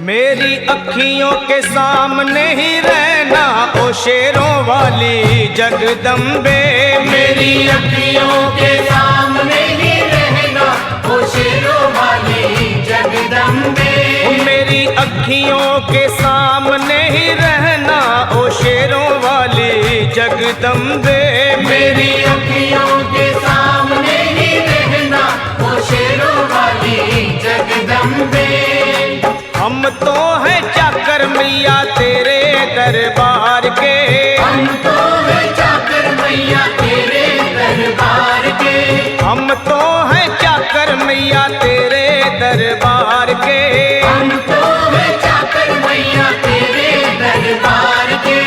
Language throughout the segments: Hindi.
मेरी अखियों के सामने ही रहना ओ शेरों वाली जगदम्बे। मेरी अखियों के सामने ही रहना ओ शेरों वाली जगदम्बे। मेरी अखियों के सामने ही रहना ओ शेरों वाली जगदम्बे। मेरी अखियों के सामने ही रहना ओ शेरों वाली जगदम्बे। हम तो हैं चाकर मैया तेरे दरबार के। हम तो हैं चाकर मैया तेरे दरबार के। हम तो हैं चाकर मैया तेरे दरबार के। हम तो हैं चाकर मैया तेरे दरबार के।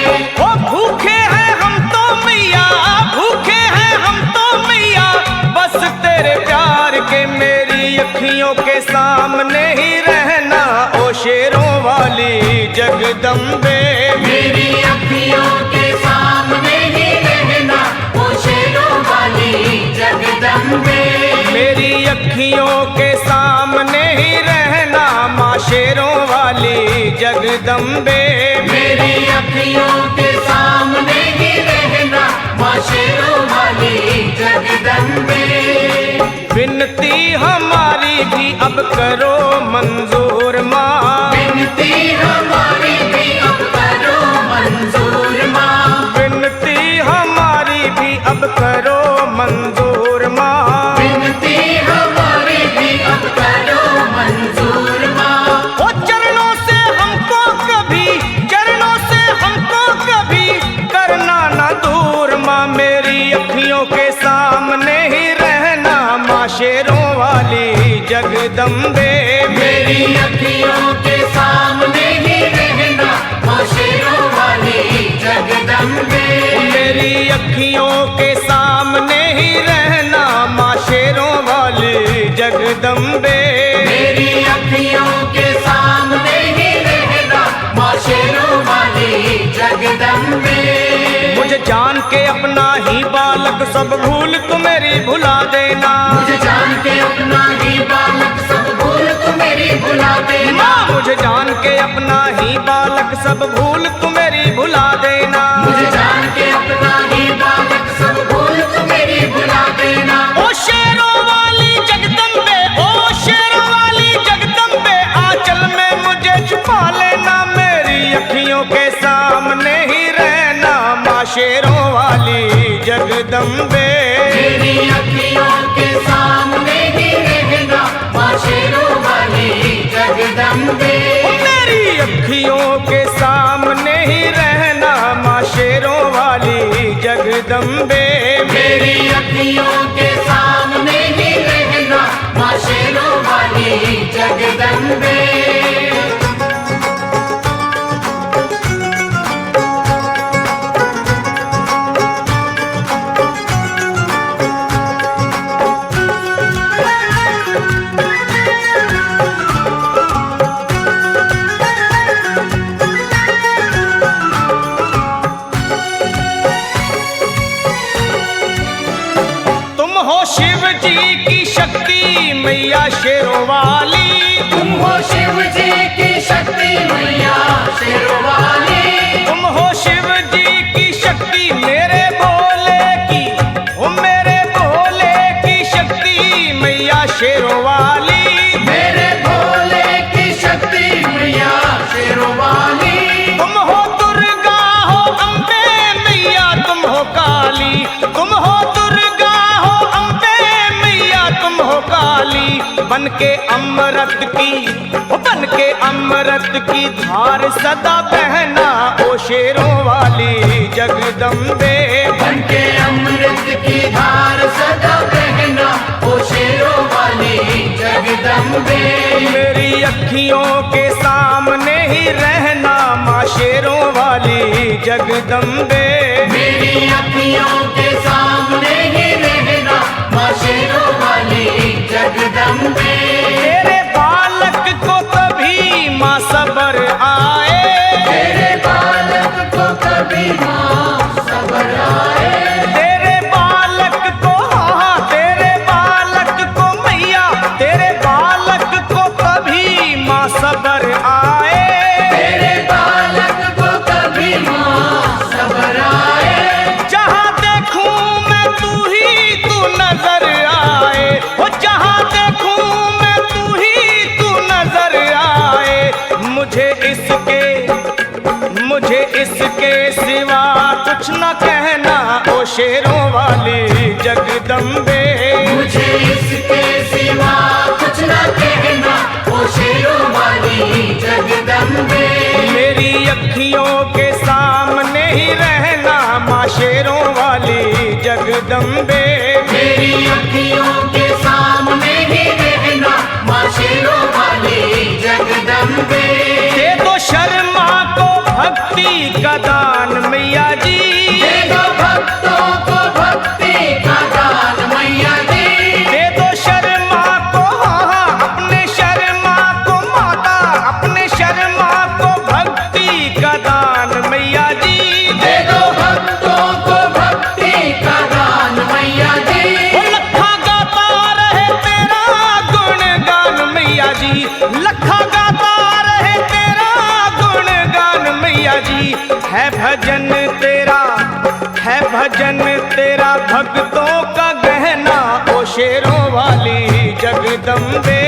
ओ भूखे हैं हम तो मैया, भूखे हैं हम तो मैया बस तेरे प्यार के। मेरी अखियों के सामने ही रहना ओ शेरों वाली जगदम्बे। मेरी अखियों के सामने ही रहना ओ शेरों वाली जगदम्बे। मेरी अखियों के सामने ही रहना माँ शेरों वाली जगदम्बे। मेरी अखियों के सामने ही रहना माँ शेरों वाली जगदम्बे। विनती हमारी भी अब करो मंजूर माँ। विनती हमारी भी अब करो मंजूर माँ। विनती हमारी भी अब करो मंजूर माँ। विनती हमारी भी अब करो मंजूर माँ। ओ चरणों से हमको कभी, चरणों से हमको कभी करना ना दूर माँ। मेरी अखियों के सामने ही रहना माँ शेरों वाली जगदम्बे। मेरी अखियों के सामने ही रहना माँ शेरों वाली जगदम्बे। मेरी अखियों के सामने ही रहना माँ शेरों वाली जगदम्बे। मेरी अखियों के सामने ही रहना माँ शेरों वाली जगदम्बे। मुझे जान के अपना ही बालक सब भूल तू मेरी भुला देना। मुझे जान के अपना ही बालक सब भूल तू मेरी भुला देना। मुझे जान के अपना ही बालक सब भूल तू मेरी भुला देना। मुझे जान के अपना ही बालक सब भूल तू मेरी भुला देना। ओ शेरों वाली जगदम्बे, ओ शेरों वाली जगदम्बे आंचल में मुझे छुपा लेना। मेरी अखियों के सामने ही रहना माँ शेरों वाली जगदम्बे। मेरी अखियों के सामने ही रहना माँ शेरों वाली जगदम्बे। मेरी अखियों के सामने ही रहना माँ शेरों वाली जगदम्बे। मेरी अखियों के सामने ही रहना माँ शेरों वाली जगदम्बे। शिव जी की शक्ति मैया शेरों वाली। तुम हो शिव जी की शक्ति मैया शेरों वाली। तुम हो शिव जी की शक्ति मेरे भोले की, ओ मेरे भोले की शक्ति मैया शेरों वाली। मेरे भोले की शक्ति मैया शेरों वाली। तुम हो दुर्गा हो अम्बे मैया तुम हो काली। तुम हो दुर्गा हो अम्बे मैया तुम हो काली। बन के अमृत की, बन के अमृत की धार सदा बहना ओ शेरों वाली जगदम्बे। बन के अमृत की धार सदा बहना ओ शेरों वाली जगदम्बे। मेरी अखियों के सामने ही रहना माँ शेरों वाली जगदम्बे। मेरी अखियों के सामने ही रहना माँ शेरों वाली जगदम्बे। तेरे बालक को कभी माँ सबर आए। तेरे बालक को कभी माँ सबर आए। तेरे बालक को, हाँ तेरे बालक को मैया, तेरे बालक को कभी माँ सबर आए। शेरों वाली जगदम्बे। मुझे इसके सिवा कुछ न कहना, ओ शेरों वाली जगदम्बे। मेरी अखियों के सामने ही रहना माँ शेरों वाली जगदम्बे। मेरी अखियों के सामने ही रहना, माँ शेरों वाली जगदम्बे। दे दो शर्मा को भक्ति का दान मैया जी, दे दो भक्तों को भक्ति का दान मैया जी। दे दो शर्मा को, हाँ अपने शर्मा को माता, अपने शर्मा को भक्ति का दान मैया जी। दे दो भक्तों को भक्ति का दान मैया जी। वो लखा गाता रहे तेरा गुणगान मैया जी, लखा गाता रहे तेरा गुणगान मैया जी। है भजन तेरा, है भजन तेरा भक्तों का गहना, ओ शेरों वाली जगदम्बे।